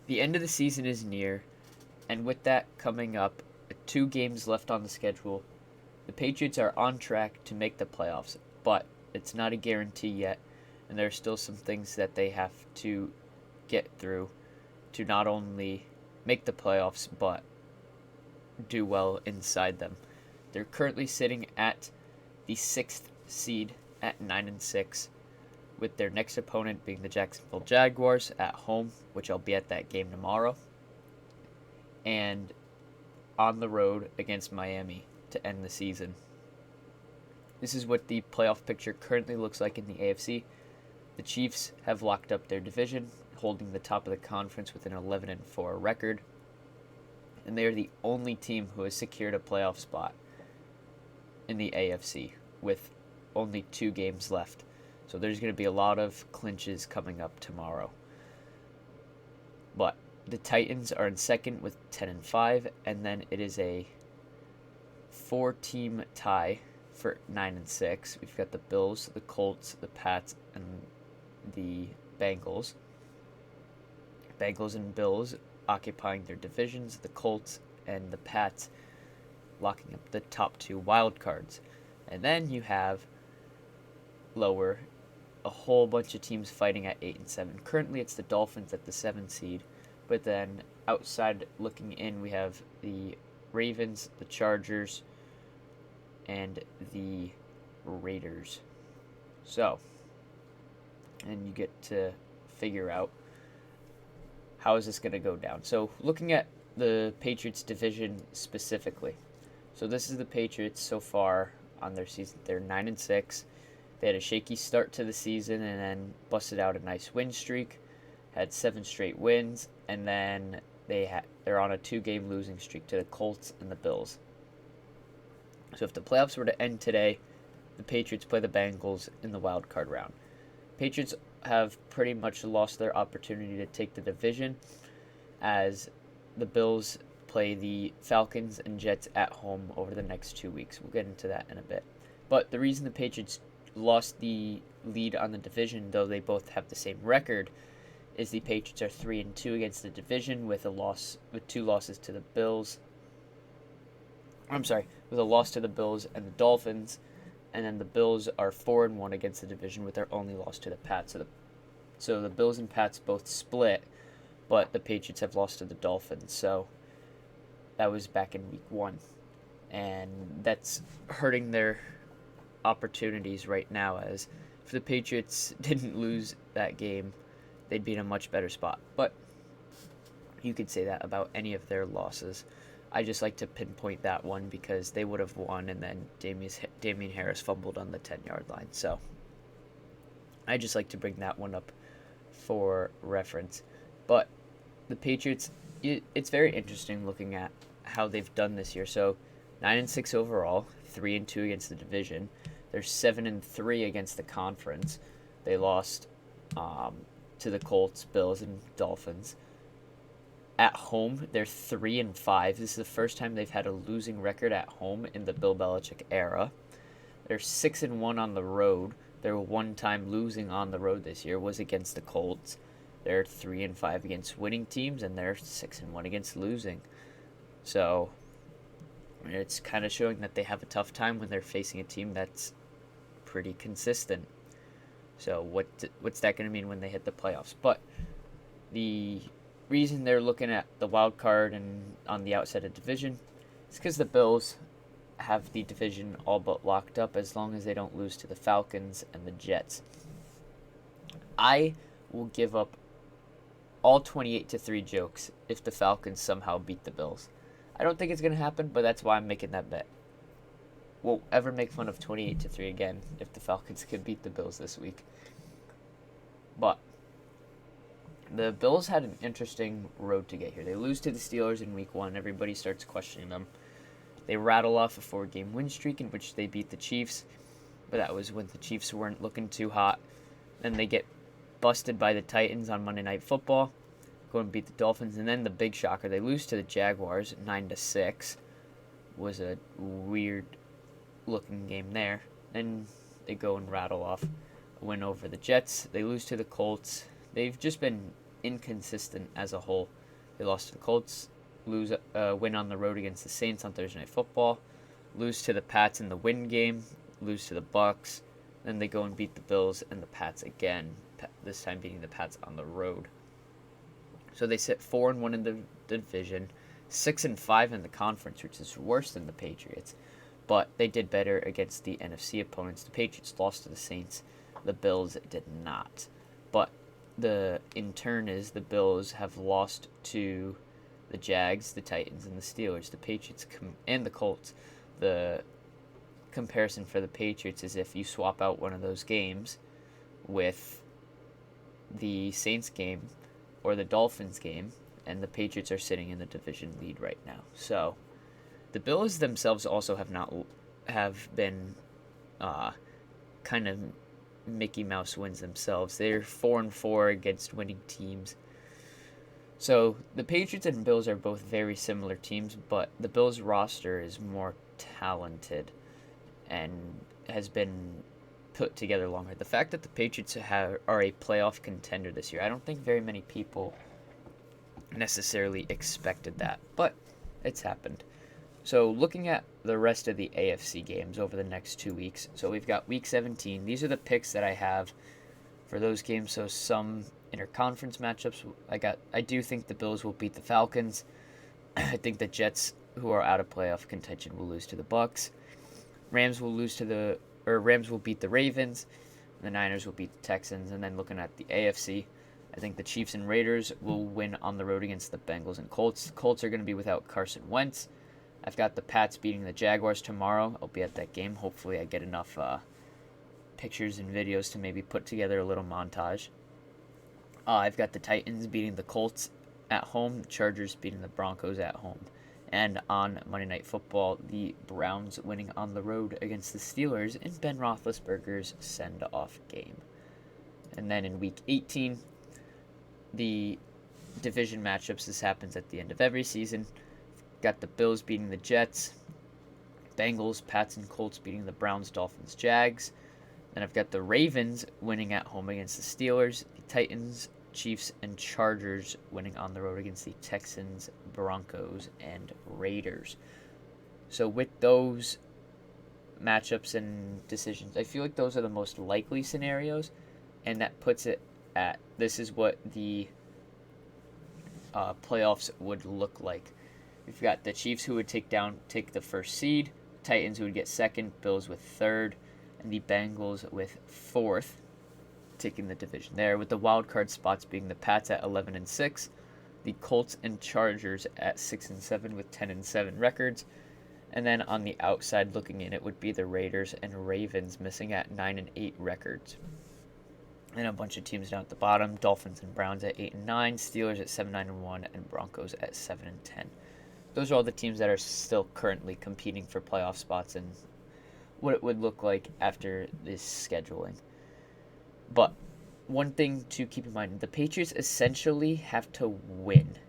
The end of the season is near, and with that coming up, 2 games left on the schedule, the Patriots are on track to make the playoffs, but it's not a guarantee yet, and there are still some things that they have to get through to not only make the playoffs, but do well inside them. They're currently sitting at the 6th seed at 9-6, with their next opponent being the Jacksonville Jaguars at home, which I'll be at that game tomorrow, and on the road against Miami to end the season. This is what the playoff picture currently looks like in the AFC. The Chiefs have locked up their division, holding the top of the conference with an 11-4 record, and they are the only team who has secured a playoff spot in the AFC with only 2 games left. So there's going to be a lot of clinches coming up tomorrow. But the Titans are in second with 10-5, and then it is a 4-team tie for 9-6. We've got the Bills, the Colts, the Pats, and the Bengals. Bengals and Bills occupying their divisions, the Colts and the Pats locking up the top 2 wild cards. And then you have lower a whole bunch of teams fighting at 8-7. Currently it's the Dolphins at the 7 seed, but then outside looking in we have the Ravens, the Chargers, and the Raiders. So, and you get to figure out how is this going to go down. So looking at the Patriots division specifically. So this is the Patriots so far on their season. They're 9-6. They had a shaky start to the season and then busted out a nice win streak. Had 7 straight wins, and then they're on a 2-game losing streak to the Colts and the Bills. So if the playoffs were to end today, the Patriots play the Bengals in the wild card round. Patriots have pretty much lost their opportunity to take the division as the Bills play the Falcons and Jets at home over the next 2 weeks. We'll get into that in a bit. But the reason the Patriots lost the lead on the division, though they both have the same record, is the Patriots are 3-2 against the division with 2 losses to the Bills. With a loss to the Bills and the Dolphins, and then the Bills are 4-1 against the division with their only loss to the Pats. So the Bills and Pats both split, but the Patriots have lost to the Dolphins. So that was back in week 1, and that's hurting their opportunities right now, as if the Patriots didn't lose that game, they'd be in a much better spot. But you could say that about any of their losses. I just like to pinpoint that one because they would have won, and then Damian Harris fumbled on the 10-yard line. So I just like to bring that one up for reference. But the Patriots, it's very interesting looking at how they've done this year. So 9-6 overall, 3-2 against the division. They're 7-3 against the conference. They lost to the Colts, Bills, and Dolphins. At home, they're 3-5. This is the first time they've had a losing record at home in the Bill Belichick era. They're 6-1 on the road. Their one time losing on the road this year was against the Colts. They're 3-5 against winning teams, and they're 6-1 against losing. So it's kind of showing that they have a tough time when they're facing a team that's pretty consistent. So what's that going to mean when they hit the playoffs? But the reason they're looking at the wild card and on the outside of division is because the Bills have the division all but locked up as long as they don't lose to the Falcons and the Jets. I will give up all 28-3 jokes if the Falcons somehow beat the Bills. I don't think it's going to happen, but that's why I'm making that bet. Won't ever make fun of 28-3 again if the Falcons could beat the Bills this week. But the Bills had an interesting road to get here. They lose to the Steelers in week 1. Everybody starts questioning them. They rattle off a 4-game win streak in which they beat the Chiefs, but that was when the Chiefs weren't looking too hot. Then they get busted by the Titans on Monday Night Football, go and beat the Dolphins, and then the big shocker, they lose to the Jaguars 9-6. Was a weird looking game there. Then they go and rattle off a win over the Jets. They lose to the Colts. They've just been inconsistent as a whole. They lost to the Colts, win on the road against the Saints on Thursday Night Football, lose to the Pats in the win game, lose to the Bucks, then they go and beat the Bills and the Pats again, this time beating the Pats on the road. So they sit 4-1 in the division, 6-5 in the conference, which is worse than the Patriots. But they did better against the NFC opponents. The Patriots lost to the Saints. The Bills did not. But in turn is the Bills have lost to the Jags, the Titans, and the Steelers. The Patriots and the Colts. The comparison for the Patriots is if you swap out one of those games with the Saints game or the Dolphins game, and the Patriots are sitting in the division lead right now. So the Bills themselves also have been kind of Mickey Mouse wins themselves. They're 4-4 against winning teams. So the Patriots and Bills are both very similar teams, but the Bills roster is more talented and has been put together longer. The fact that the Patriots are a playoff contender this year, I don't think very many people necessarily expected that, but it's happened. So looking at the rest of the AFC games over the next 2 weeks, so we've got Week 17. These are the picks that I have for those games. So some interconference matchups. I do think the Bills will beat the Falcons. I think the Jets, who are out of playoff contention, will lose to the Bucks. Rams will beat the Ravens. The Niners will beat the Texans. And then looking at the AFC, I think the Chiefs and Raiders will win on the road against the Bengals and Colts. The Colts are going to be without Carson Wentz. I've got the Pats beating the Jaguars tomorrow. I'll be at that game. Hopefully I get enough pictures and videos to maybe put together a little montage. I've got the Titans beating the Colts at home. The Chargers beating the Broncos at home. And on Monday Night Football, the Browns winning on the road against the Steelers in Ben Roethlisberger's send-off game. And then in Week 18, the division matchups. This happens at the end of every season. Got the Bills beating the Jets, Bengals, Pats, and Colts beating the Browns, Dolphins, Jags. Then I've got the Ravens winning at home against the Steelers, the Titans, Chiefs, and Chargers winning on the road against the Texans, Broncos, and Raiders. So with those matchups and decisions, I feel like those are the most likely scenarios, and that puts it at this is what the playoffs would look like. We've got the Chiefs who would take the first seed, Titans who would get second, Bills with third, and the Bengals with fourth, taking the division there, with the wild card spots being the Pats at 11-6, the Colts and Chargers at 6-7 with 10-7 records, and then on the outside looking in, it would be the Raiders and Ravens missing at 9-8 records. And a bunch of teams down at the bottom, Dolphins and Browns at 8-9, Steelers at 7-9-1, and Broncos at 7-10. Those are all the teams that are still currently competing for playoff spots and what it would look like after this scheduling. But one thing to keep in mind, the Patriots essentially have to win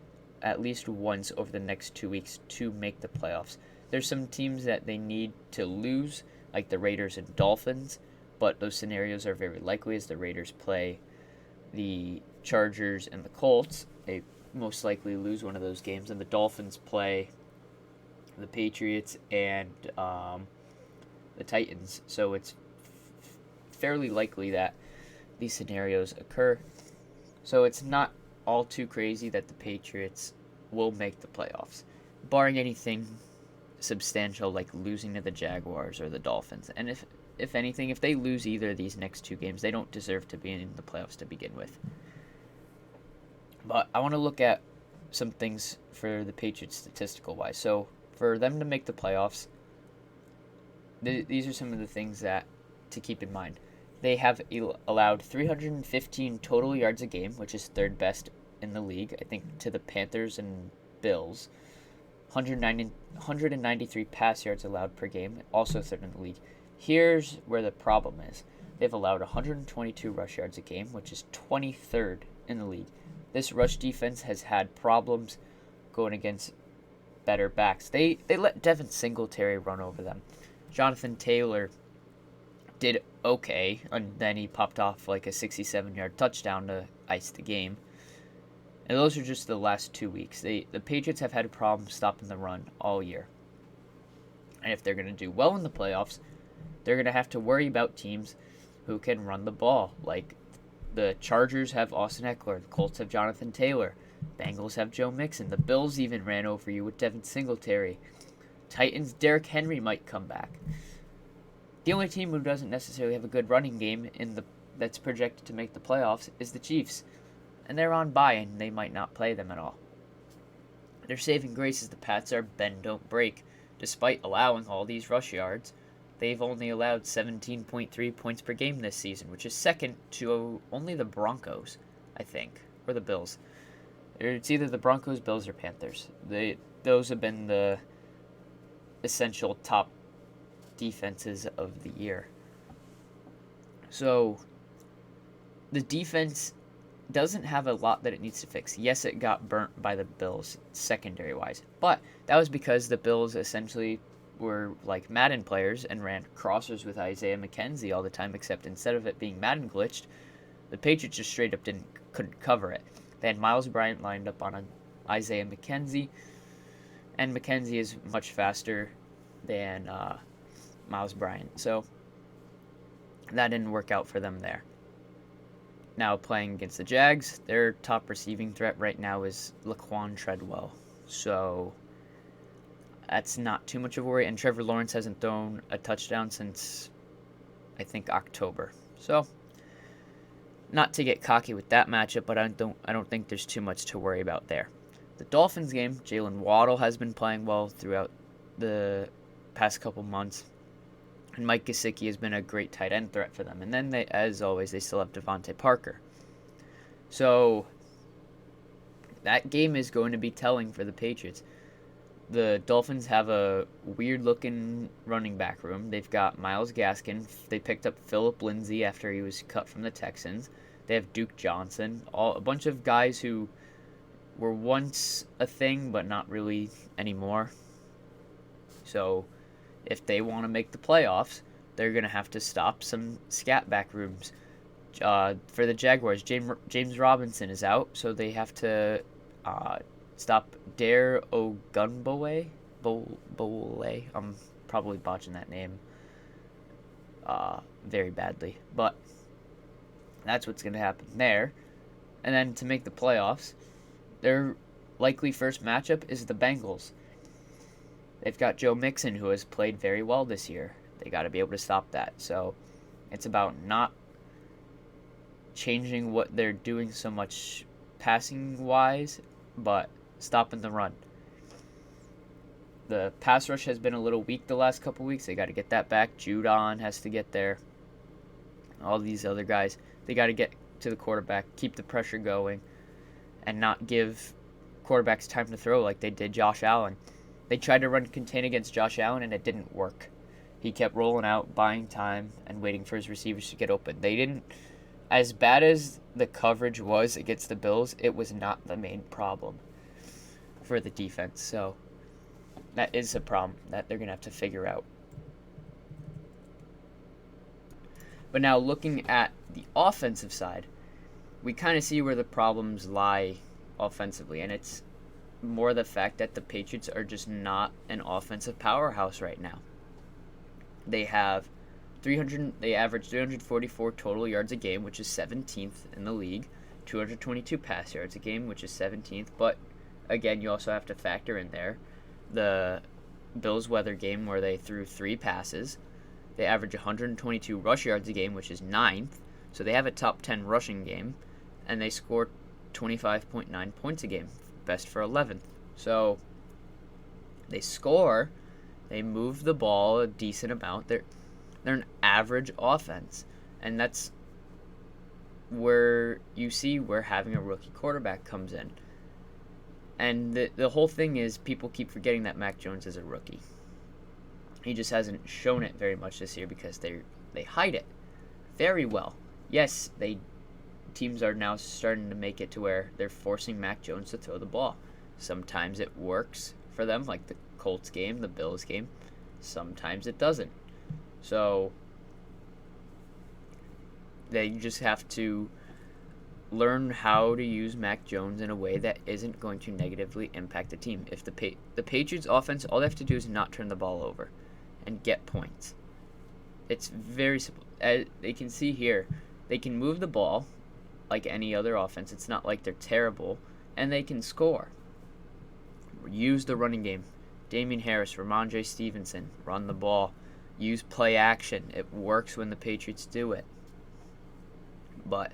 at least once over the next 2 weeks to make the playoffs. There's some teams that they need to lose, like the Raiders and Dolphins, but those scenarios are very likely as the Raiders play the Chargers and the Colts. They most likely lose one of those games, and the Dolphins play the Patriots and the Titans. So it's fairly likely that these scenarios occur. So it's not all too crazy that the Patriots will make the playoffs, barring anything substantial like losing to the Jaguars or the Dolphins. And if anything, if they lose either of these next two games, they don't deserve to be in the playoffs to begin with. But I want to look at some things for the Patriots statistical-wise. So for them to make the playoffs, these are some of the things that to keep in mind. They have allowed 315 total yards a game, which is third best in the league, I think, to the Panthers and Bills. 193 pass yards allowed per game, also third in the league. Here's where the problem is. They've allowed 122 rush yards a game, which is 23rd in the league. This rush defense has had problems going against better backs. They let Devin Singletary run over them. Jonathan Taylor did okay, and then he popped off like a 67-yard touchdown to ice the game. And those are just the last 2 weeks. The Patriots have had a problem stopping the run all year. And if they're going to do well in the playoffs, they're going to have to worry about teams who can run the ball. Like the Chargers have Austin Eckler, the Colts have Jonathan Taylor, Bengals have Joe Mixon, the Bills even ran over you with Devin Singletary. Titans, Derrick Henry might come back. The only team who doesn't necessarily have a good running game that's projected to make the playoffs is the Chiefs. And they're on bye, and they might not play them at all. Their saving grace is the Pats are bend, don't break. Despite allowing all these rush yards, they've only allowed 17.3 points per game this season, which is second to only the Broncos, I think, or the Bills. It's either the Broncos, Bills, or Panthers. Those have been the essential top defenses of the year. So the defense doesn't have a lot that it needs to fix. Yes, it got burnt by the Bills secondary-wise, but that was because the Bills essentially were like Madden players and ran crossers with Isaiah McKenzie all the time, except instead of it being Madden glitched, the Patriots just straight up couldn't cover it. They had Miles Bryant lined up on Isaiah McKenzie, and McKenzie is much faster than Miles Bryant, so that didn't work out for them there. Now playing against the Jags, their top receiving threat right now is Laquan Treadwell. So that's not too much of a worry. And Trevor Lawrence hasn't thrown a touchdown since, I think, October. So not to get cocky with that matchup, but I don't think there's too much to worry about there. The Dolphins game, Jalen Waddle has been playing well throughout the past couple months. And Mike Gesicki has been a great tight end threat for them. And then, as always, they still have Devontae Parker. So that game is going to be telling for the Patriots. The Dolphins have a weird-looking running back room. They've got Myles Gaskin. They picked up Phillip Lindsay after he was cut from the Texans. They have Duke Johnson. A bunch of guys who were once a thing, but not really anymore. So if they want to make the playoffs, they're going to have to stop some scat back rooms. For the Jaguars, James Robinson is out, so they have to stop Dare Ogunbowale. I'm probably botching that name very badly, but that's what's going to happen there. And then to make the playoffs, their likely first matchup is the Bengals. They've got Joe Mixon, who has played very well this year. They got to be able to stop that. So it's about not changing what they're doing so much passing-wise, but stopping the run. The pass rush has been a little weak the last couple weeks. They got to get that back. Judon has to get there. All these other guys, they got to get to the quarterback, keep the pressure going, and not give quarterbacks time to throw like they did Josh Allen. They tried to run contain against Josh Allen, and it didn't work. He kept rolling out, buying time, and waiting for his receivers to get open. They didn't, as bad as the coverage was against the Bills, it was not the main problem for the defense. So that is a problem that they're going to have to figure out. But now looking at the offensive side, we kind of see where the problems lie offensively, and it's more the fact that the Patriots are just not an offensive powerhouse right now. They average 344 total yards a game, which is 17th in the league, 222 pass yards a game, which is 17th, but again, you also have to factor in there the Bills weather game where they threw 3 passes. They average 122 rush yards a game, which is 9th, so they have a top 10 rushing game, and they score 25.9 points a game, best for 11th. So they score, they move the ball a decent amount. They're an average offense, and that's where you see where having a rookie quarterback comes in. And the whole thing is people keep forgetting that Mac Jones is a rookie. He just hasn't shown it very much this year because they hide it very well. Yes, teams are now starting to make it to where they're forcing Mac Jones to throw the ball. Sometimes it works for them, like the Colts game, the Bills game. Sometimes it doesn't. So they just have to learn how to use Mac Jones in a way that isn't going to negatively impact the team. If the Patriots offense, all they have to do is not turn the ball over and get points. It's very simple. As they can see here, they can move the ball like any other offense. It's not like they're terrible, and they can score. Use the running game. Damian Harris, Ramondre Stevenson, run the ball. Use play action. It works when the Patriots do it. But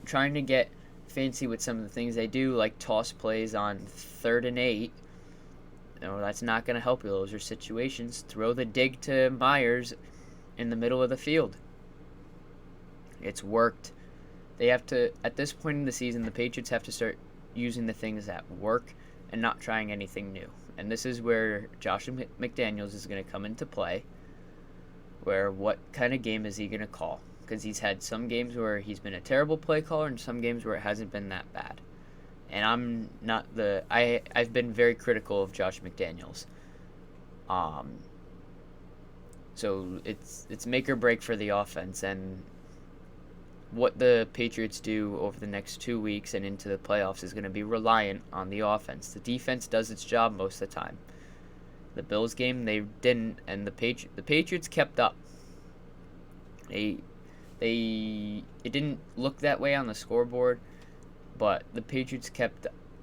trying to get fancy with some of the things they do, like toss plays on 3rd and 8, that's not going to help you. Those are situations. Throw the dig to Myers in the middle of the field. It's worked. They have to, at this point in the season, the Patriots have to start using the things that work and not trying anything new. And this is where Josh McDaniels is going to come into play, where what kind of game is he going to call? Because he's had some games where he's been a terrible play caller and some games where it hasn't been that bad. And I'm not I've been very critical of Josh McDaniels. So it's make or break for the offense, and what the Patriots do over the next 2 weeks and into the playoffs is going to be reliant on the offense. The defense does its job most of the time. The Bills game, they didn't, and the Patriots kept up. It didn't look that way on the scoreboard, but the Patriots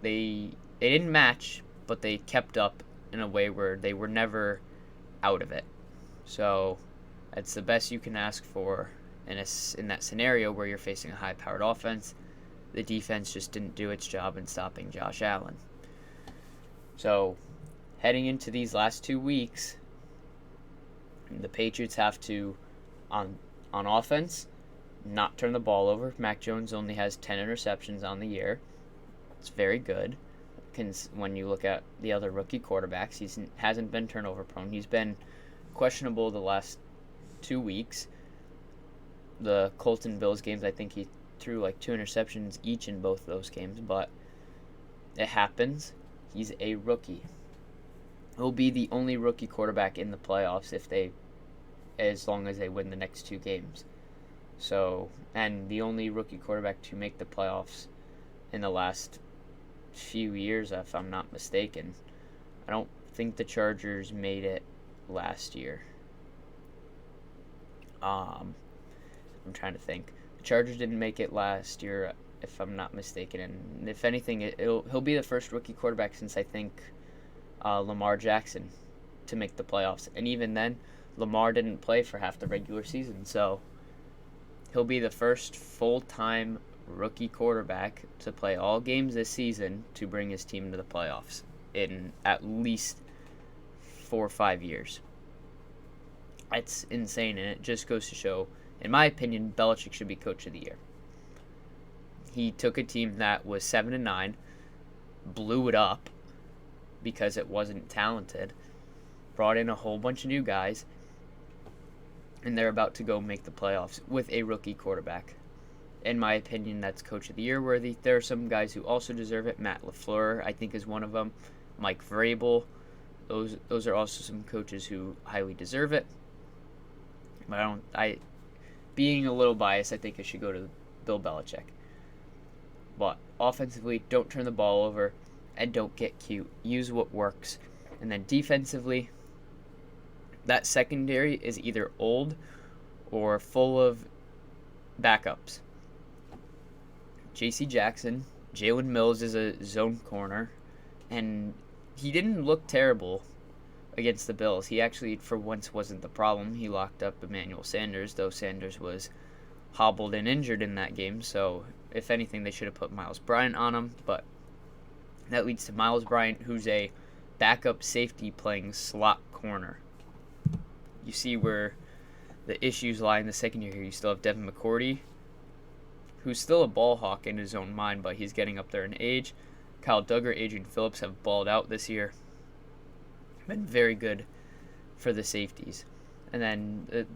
they didn't match, but they kept up in a way where they were never out of it. So that's the best you can ask for in that scenario where you're facing a high-powered offense. The defense just didn't do its job in stopping Josh Allen. So heading into these last 2 weeks, the Patriots have to, on offense, not turn the ball over. Mac Jones only has 10 interceptions on the year. It's very good. When you look at the other rookie quarterbacks, he hasn't been turnover prone. He's been questionable the last 2 weeks. The Colts and Bills games, I think he threw like 2 interceptions each in both of those games, but it happens. He's a rookie. He'll be the only rookie quarterback in the playoffs as long as they win the next 2 games. So, and the only rookie quarterback to make the playoffs in the last few years, if I'm not mistaken. I don't think the Chargers made it last year. I'm trying to think. The Chargers didn't make it last year, if I'm not mistaken. And if anything, he'll be the first rookie quarterback since I think Lamar Jackson to make the playoffs. And even then, Lamar didn't play for half the regular season. So he'll be the first full-time rookie quarterback to play all games this season to bring his team to the playoffs in at least 4 or 5 years. It's insane, and it just goes to show, in my opinion, Belichick should be coach of the year. He took a team that was 7-9, blew it up because it wasn't talented, brought in a whole bunch of new guys, and they're about to go make the playoffs with a rookie quarterback. In my opinion, that's coach of the year worthy. There are some guys who also deserve it. Matt LaFleur, I think, is one of them. Mike Vrabel. Those are also some coaches who highly deserve it. But being a little biased, I think it should go to Bill Belichick. But offensively, don't turn the ball over and don't get cute. Use what works. And then defensively, that secondary is either old or full of backups. J.C. Jackson, Jalen Mills is a zone corner, and he didn't look terrible against the Bills. He actually, for once, wasn't the problem. He locked up Emmanuel Sanders, though Sanders was hobbled and injured in that game. So, if anything, they should have put Miles Bryant on him. But that leads to Miles Bryant, who's a backup safety playing slot corner. You see where the issues lie in the secondary here. You still have Devin McCourty, who's still a ball hawk in his own mind, but he's getting up there in age. Kyle Duggar, Adrian Phillips have balled out this year. Been very good for the safeties. And then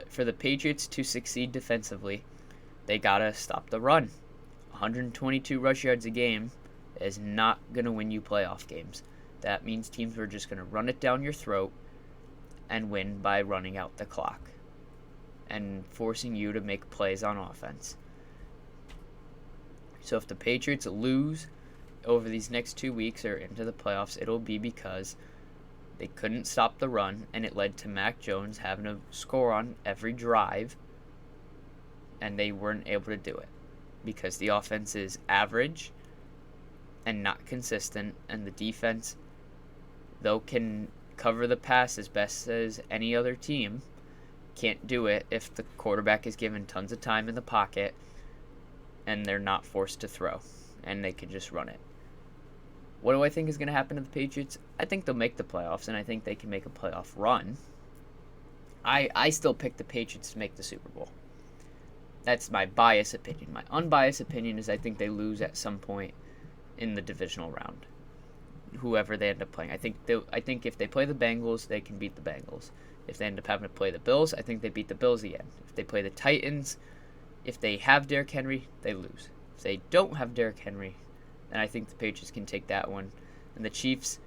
for the Patriots to succeed defensively, they gotta stop the run. 122 rush yards a game is not gonna win you playoff games. That means teams are just gonna run it down your throat and win by running out the clock and forcing you to make plays on offense. So if the Patriots lose over these next 2 weeks or into the playoffs, it'll be because they couldn't stop the run, and it led to Mac Jones having to score on every drive, and they weren't able to do it because the offense is average and not consistent, and the defense, though can cover the pass as best as any other team, can't do it if the quarterback is given tons of time in the pocket and they're not forced to throw, and they can just run it. What do I think is going to happen to the Patriots? I think they'll make the playoffs, and I think they can make a playoff run. I still pick the Patriots to make the Super Bowl. That's my biased opinion. My unbiased opinion is I think they lose at some point in the divisional round, whoever they end up playing. I think if they play the Bengals, they can beat the Bengals. If they end up having to play the Bills, I think they beat the Bills again. If they play the Titans, if they have Derrick Henry, they lose. If they don't have Derrick Henry, then I think the Patriots can take that one. And the Chiefs,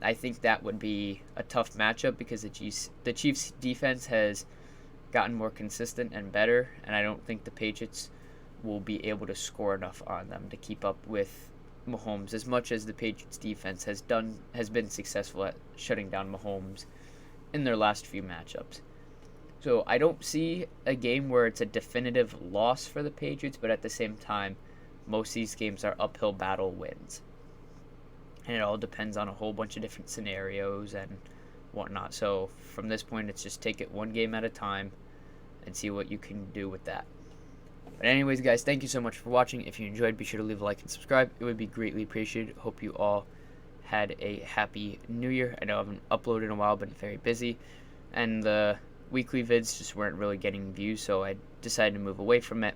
I think that would be a tough matchup because the Chiefs' defense has gotten more consistent and better, and I don't think the Patriots will be able to score enough on them to keep up with Mahomes as much as the Patriots' defense has been successful at shutting down Mahomes in their last few matchups. So I don't see a game where it's a definitive loss for the Patriots, but at the same time, most of these games are uphill battle wins. And it all depends on a whole bunch of different scenarios and whatnot. So from this point, it's just take it one game at a time and see what you can do with that. But anyways, guys, thank you so much for watching. If you enjoyed, be sure to leave a like and subscribe. It would be greatly appreciated. Hope you all had a happy new year. I know I haven't uploaded in a while, been very busy. And the weekly vids just weren't really getting views, so I decided to move away from it.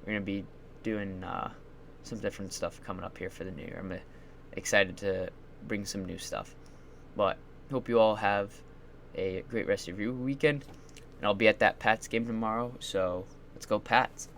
We're going to be doing some different stuff coming up here for the new year. I'm excited to bring some new stuff. But hope you all have a great rest of your weekend. And I'll be at that Pats game tomorrow, so let's go Pats.